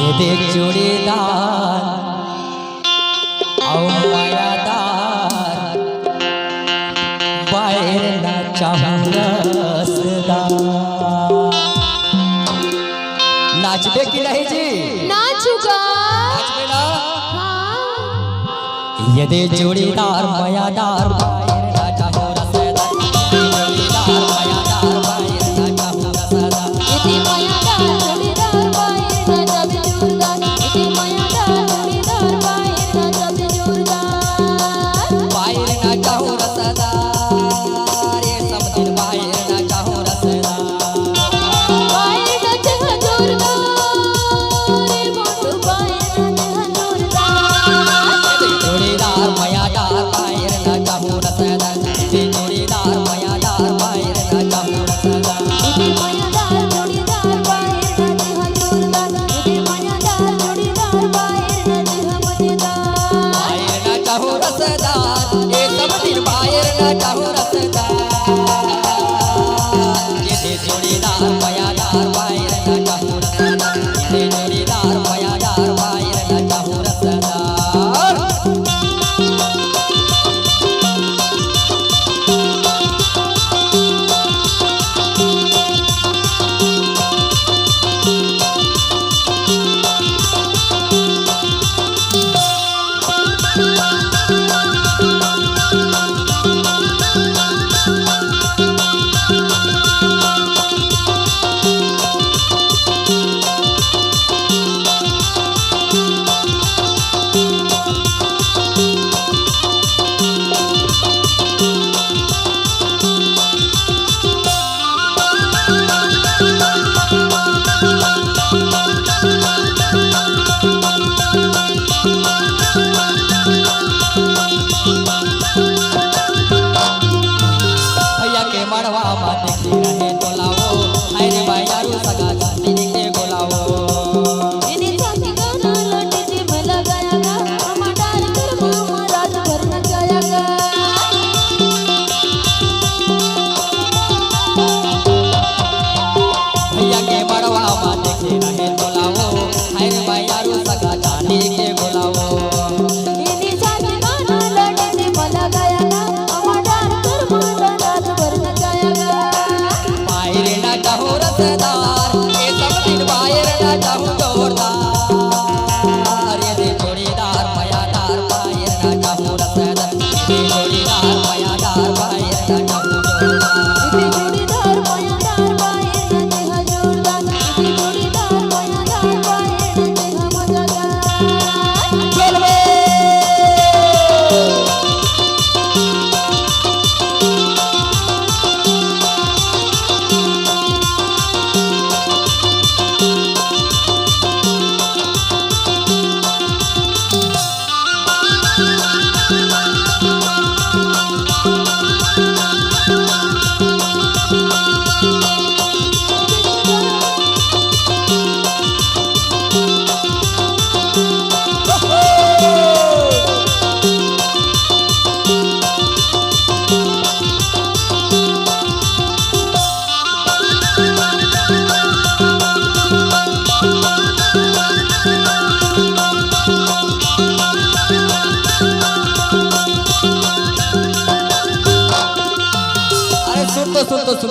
ये देख जोड़ीदार और मायादार बाहर ना चाहूं रसदार। नाचबे की नहीं जी? नाचूगा। नाचबे ना? हाँ। ये देख जोड़ीदार मायादार बाहर ना चाहूं रसदार। जोड़ीदार मायादार बाहर ना चाहूं रसदार। इतनी मायादार जोड़ीदार बाहर ना चाहूं जोरदार। इतनी मायादार जोड़ीदार बाहर ना चाहूं जोरदार। बाहर ना चाहूं रसदार। ये सब दिन बाहर ना चाहूं रसदार। बाहर ना चाहूं जोरदार। ये मोटू बाहर ना चाहूं जोरदार। जोड़ीदार मायादार बाहर ना चाहूं रसदार। जोड़ीदार मायादार बाहर ना चाहूं रसदार। इतनी मायादार जोड़ीदार बाहर ना चाहूं जोरदार। इतनी मायादार जोड़ीदार बाहर ना चाहूं मजेदार। बाहर ना चाहूं रसदार। ये सब दिन बाहर ना चाहूं रसदार। ये जोड़ीदार मायादार बाहर ना चाहूं रसदार। ये जोड़ीदार मायादार बाहर ना चाहूं रसदार। भैया के मड़वा बात की रहे तो लाओ। अरे भाई यारू सगा दीदी के बुलाओ। इन्हीं साथी गाना लौटे भला गायागा। हमारा कर मामा रात भर नचायागा। भैया के मड़वा बात की रहे तो लाओ। अरे भाई यारू सगा दीदी के बुलाओ। इन्हीं साथी गाना लौटे भला गायागा। हमारा कर मामा रात भर नचायागा। बाहर ना चाहूं रसदार। ये सब दिन बाहर ना चाहूं जोरदार। ये जोड़ीदार मायादार बाहर ना चाहूं रसदार। ये जोड़ीदार मायादार बाहर ना चाहूं जोरदार। इतनी जोड़ीदार मायादार बाहर ना चाहूं जोरदार। इतनी जोड़ीदार मायादार बाहर ना चाहूं मजेदार। चल बे।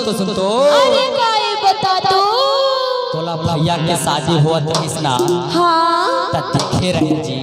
सुन तो अरे काय बता दो। तोला भैया के शादी हुआ तो किसना हाँ त देखे रहे जी।